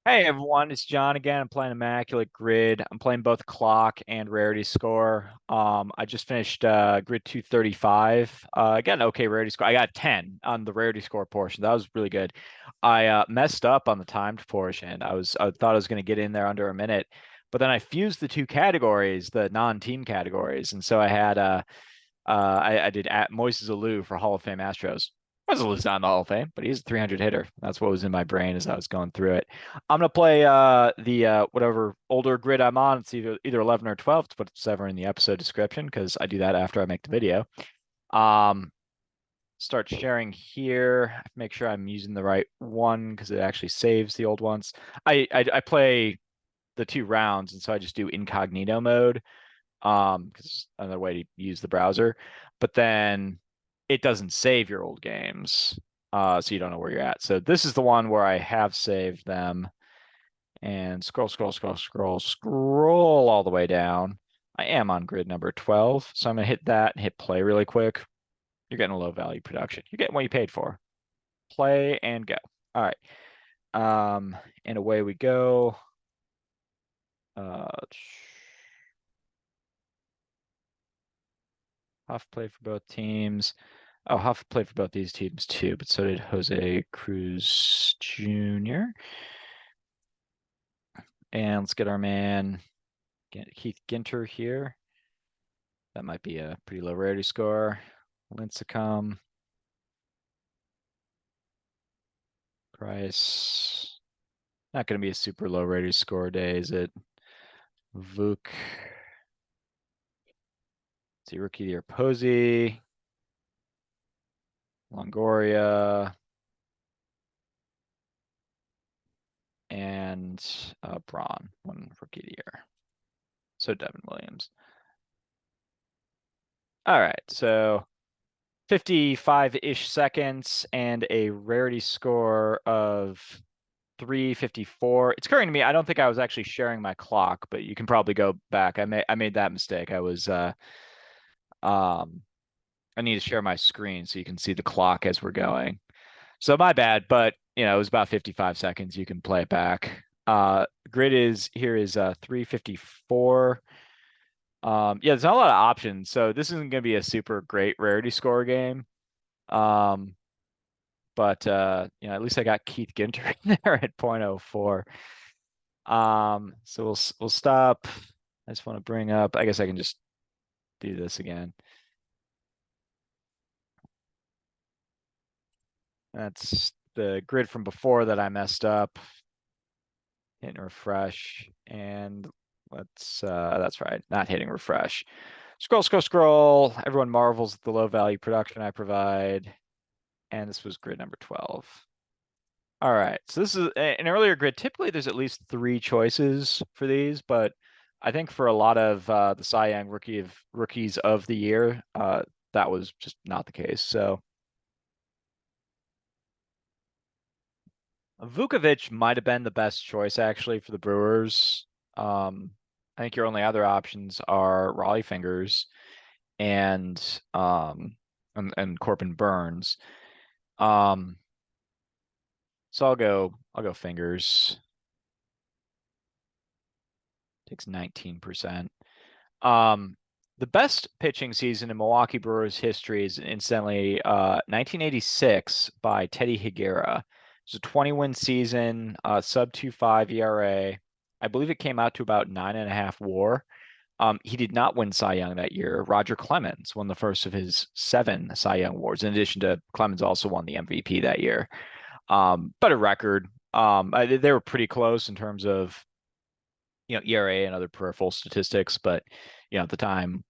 Hey everyone, it's John again. I'm playing Immaculate Grid. I'm playing both clock and rarity score. I just finished grid 235. I got an okay rarity score. I got 10 on the rarity score portion. That was really good. I messed up on the timed portion. I thought I was going to get in there under a minute, but then I fused the two categories, the non-team categories, and so I had I did at Moises Alou for Hall of Fame Astros. Moises not in the Hall of Fame, but he's a 300 hitter. That's what was in my brain as I was going through it. I'm gonna play the whatever older grid I'm on. It's either 11 or 12. To put whatever in the episode description because I do that after I make the video. Um, Start sharing here. Make sure I'm using the right one because it actually saves the old ones. I play the two rounds, and so I just do incognito mode because it's another way to use the browser. But then it doesn't save your old games, so you don't know where you're at. So this is the one where I have saved them. And scroll all the way down. I am on grid number 12, so I'm gonna hit that and hit play really quick. You're getting a low value production. You're getting what you paid for. Play and go. All right. And away we go. Uh, Huff played for both teams. Oh, Huff played for both these teams too, but so did Jose Cruz Jr. And let's get our man Keith Ginter here. That might be a pretty low rarity score. Lincecum. Price. Not going to be a super low rarity score day, is it? Vuk. See, rookie of the year Posey. Longoria. And Braun, one rookie of the year. So Devin Williams. All right, so 55-ish seconds and a rarity score of 354. It's occurring to me, I don't think I was actually sharing my clock, but you can probably go back. I made that mistake. I need to share my screen so you can see the clock as we're going. So my bad, but it was about 55 seconds. You can play it back. Grid is 354. Yeah, there's not a lot of options, so this isn't going to be a super great rarity score game. Um, but at least I got Keith Ginter in there at 0.04. So we'll stop. I just want to bring up. I guess I can just do this again. That's the grid from before that I messed up. Hit and refresh, and that's right, not hitting refresh. Scroll. Everyone marvels at the low value production I provide. And this was grid number 12. All right, so this is an earlier grid. Typically, there's at least three choices for these, but I think for a lot of the Cy Young rookies of the year, that was just not the case. So Vukovic might have been the best choice actually for the Brewers. I think your only other options are Raleigh Fingers and Corbin Burns. So I'll go Fingers. Takes 19%. The best pitching season in Milwaukee Brewers history is incidentally 1986 by Teddy Higuera. It was a 20-win season, sub 2.5 ERA. I believe it came out to about 9.5 WAR. He did not win Cy Young that year. Roger Clemens won the first of his 7 Cy Young awards. In addition to Clemens also won the MVP that year. Better record. They were pretty close in terms of ERA and other peripheral statistics, but at the time,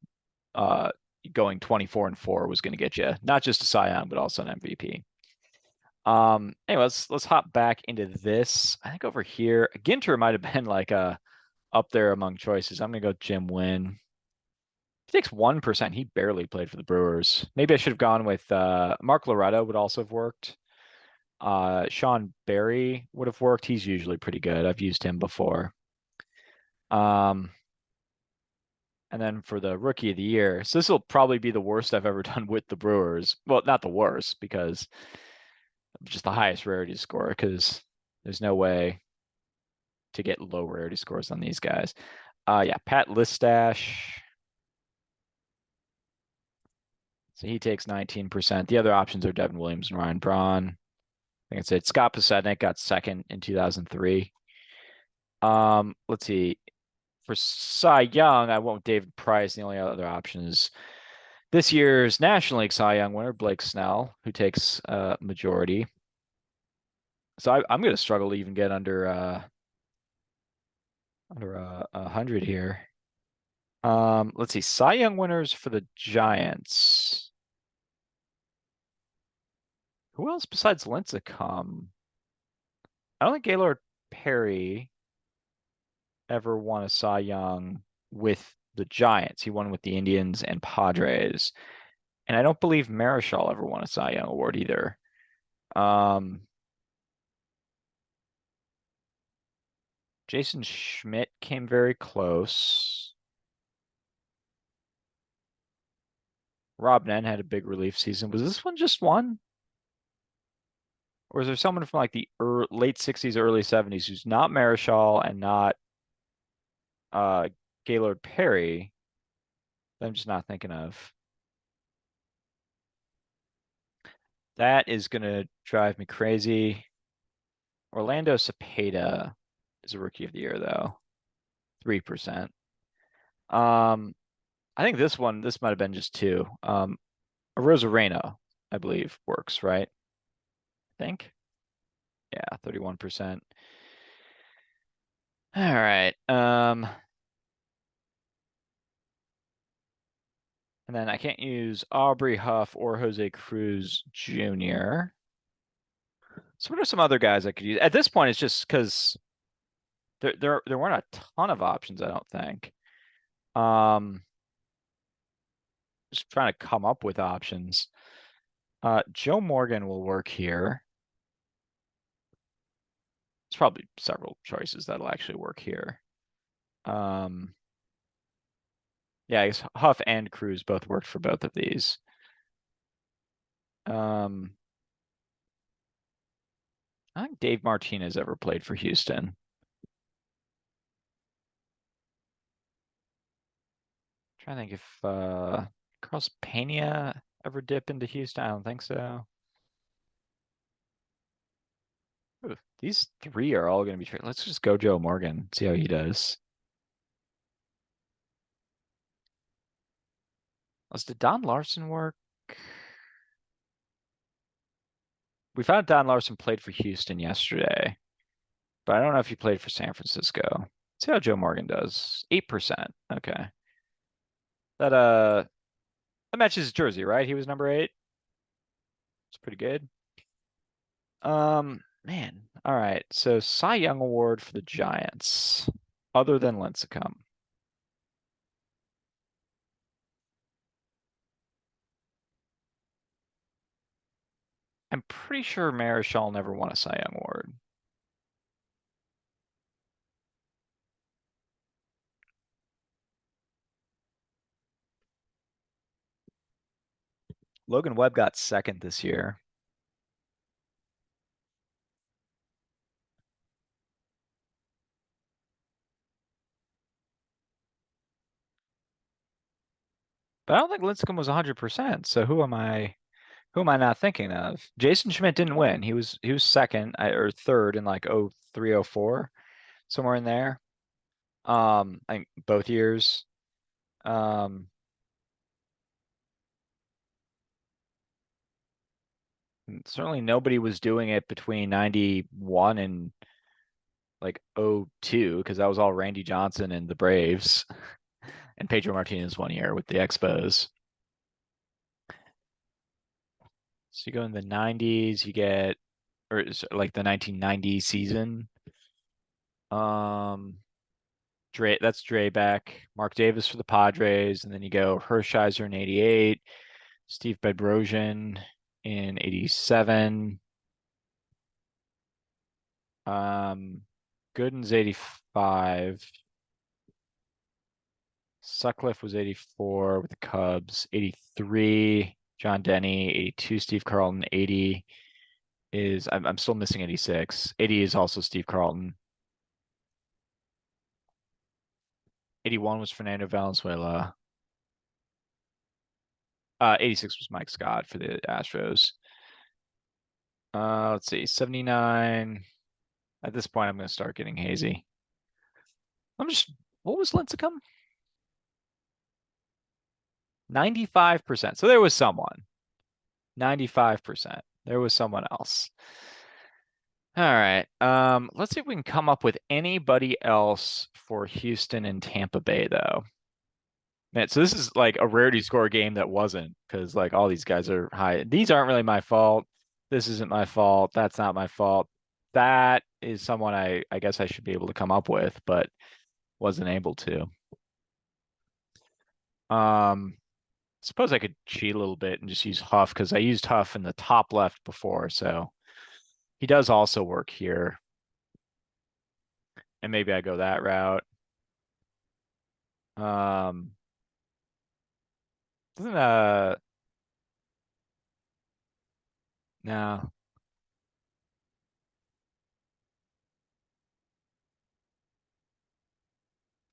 going 24-4 was going to get you not just a Cy Young but also an MVP. Anyway, let's hop back into this. I think over here, Ginter might have been like up there among choices. I'm gonna go Jim Wynn. He takes 1%. He barely played for the Brewers. Maybe I should have gone with Mark Loretta would also have worked. Sean Barry would have worked. He's usually pretty good. I've used him before. And then for the rookie of the year, so this will probably be the worst I've ever done with the Brewers. Well, not the worst because just the highest rarity score because there's no way to get low rarity scores on these guys. Yeah, Pat Listash. So he takes 19%. The other options are Devin Williams and Ryan Braun. I think it's it. Scott Pasetnik got second in 2003. Let's see. For Cy Young, I went with David Price. The only other option is this year's National League Cy Young winner, Blake Snell, who takes majority. So I'm going to struggle to even get under 100 here. Let's see. Cy Young winners for the Giants. Who else besides Lincecum? I don't think Gaylord Perry ever won a Cy Young with the Giants. He won with the Indians and Padres. And I don't believe Marichal ever won a Cy Young award either. Jason Schmidt came very close. Rob Nen had a big relief season. Was this one just one? Or is there someone from like the late 60s, early 70s who's not Marichal and not Gaylord Perry that I'm just not thinking of? That is going to drive me crazy. Orlando Cepeda is a rookie of the year, though. 3%. I think this might have been just two. Rosarena, I believe, works, right? I think. Yeah, 31%. All right. And then I can't use Aubrey Huff or Jose Cruz Jr. So what are some other guys I could use? At this point, it's just because there weren't a ton of options, I don't think. Just trying to come up with options. Joe Morgan will work here. There's probably several choices that'll actually work here. Yeah, I guess Huff and Cruz both worked for both of these. I think Dave Martinez ever played for Houston. Trying to think if Carlos Pena ever dip into Houston. I don't think so. Ooh, these three are all going to be traded. Let's just go Joe Morgan, see how he does. Did Don Larson work? We found Don Larson played for Houston yesterday, but I don't know if he played for San Francisco. Let's see how Joe Morgan does. 8%. Okay. That matches his jersey, right? He was number 8. It's pretty good. Man. All right. So Cy Young Award for the Giants, other than Lincecum. I'm pretty sure Marichal never won a Cy Young Award. Logan Webb got second this year. But I don't think Lincecum was 100%. So who am I not thinking of? Jason Schmidt didn't win. He was second or third in like 03, 04, somewhere in there. I think both years. Certainly nobody was doing it between 91 and like 02 because that was all Randy Johnson and the Braves and Pedro Martinez 1 year with the Expos. So you go in the 90s, you get or like the 1990 season. That's Dre back, Mark Davis for the Padres, and then you go Hershiser in 88, Steve Bedrosian in 87. Gooden's 85. Sutcliffe was 84 with the Cubs. 83, John Denny. 82, Steve Carlton. 80 is I'm still missing 86. 80 is also Steve Carlton. 81 was Fernando Valenzuela. 86 was Mike Scott for the Astros. Let's see, 79. At this point, I'm going to start getting hazy. What was Lincecum? 95%. So there was someone. 95%. There was someone else. All right. Let's see if we can come up with anybody else for Houston and Tampa Bay, though. Man, so this is like a rarity score game that wasn't, because like all these guys are high. These aren't really my fault. This isn't my fault. That's not my fault. That is someone I guess I should be able to come up with, but wasn't able to. Suppose I could cheat a little bit and just use Huff because I used Huff in the top left before, so he does also work here. And maybe I go that route. Um, doesn't no.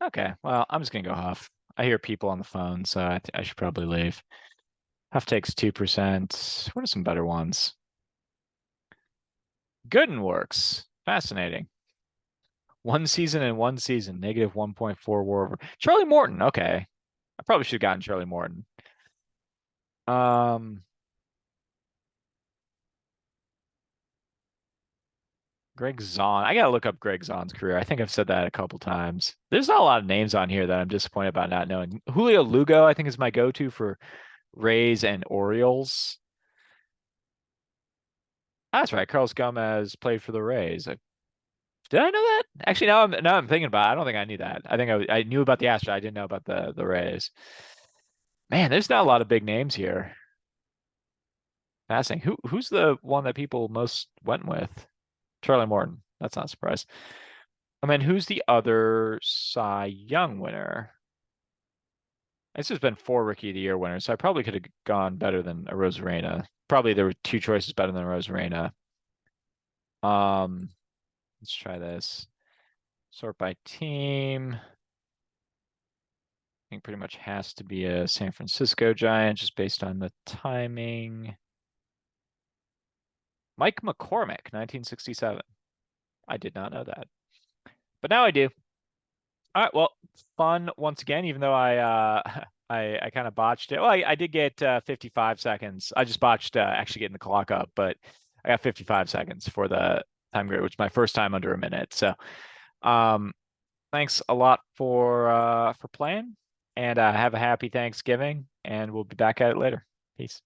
Okay, well, I'm just gonna go Huff. I hear people on the phone, so I should probably leave. Huff takes 2%. What are some better ones? Gooden works. Fascinating. One season and one season, negative 1.4 war over. Charlie Morton. Okay. I probably should have gotten Charlie Morton. Um, Greg Zahn. I gotta look up Greg Zahn's career. I think I've said that a couple times. There's not a lot of names on here that I'm disappointed about not knowing. Julio Lugo, I think, is my go-to for Rays and Orioles. That's right. Carlos Gomez played for the Rays. Did I know that? Actually, now I'm thinking about it. I don't think I knew that. I think I knew about the Astros. I didn't know about the Rays. Man, there's not a lot of big names here. Fascinating. Who's the one that people most went with? Charlie Morton. That's not a surprise. I mean, who's the other Cy Young winner? This has been four Rookie of the Year winners, so I probably could have gone better than a Rosarena. Probably there were two choices better than a Rosarena. Um, let's try this. Sort by team. I think pretty much has to be a San Francisco Giant just based on the timing. Mike McCormick, 1967. I did not know that, but now I do. All right, well, fun once again, even though I kind of botched it. Well, I did get 55 seconds. I just botched actually getting the clock up, but I got 55 seconds for the time grid, which is my first time under a minute. So, um, thanks a lot for playing, and have a happy Thanksgiving, and we'll be back at it later. Peace.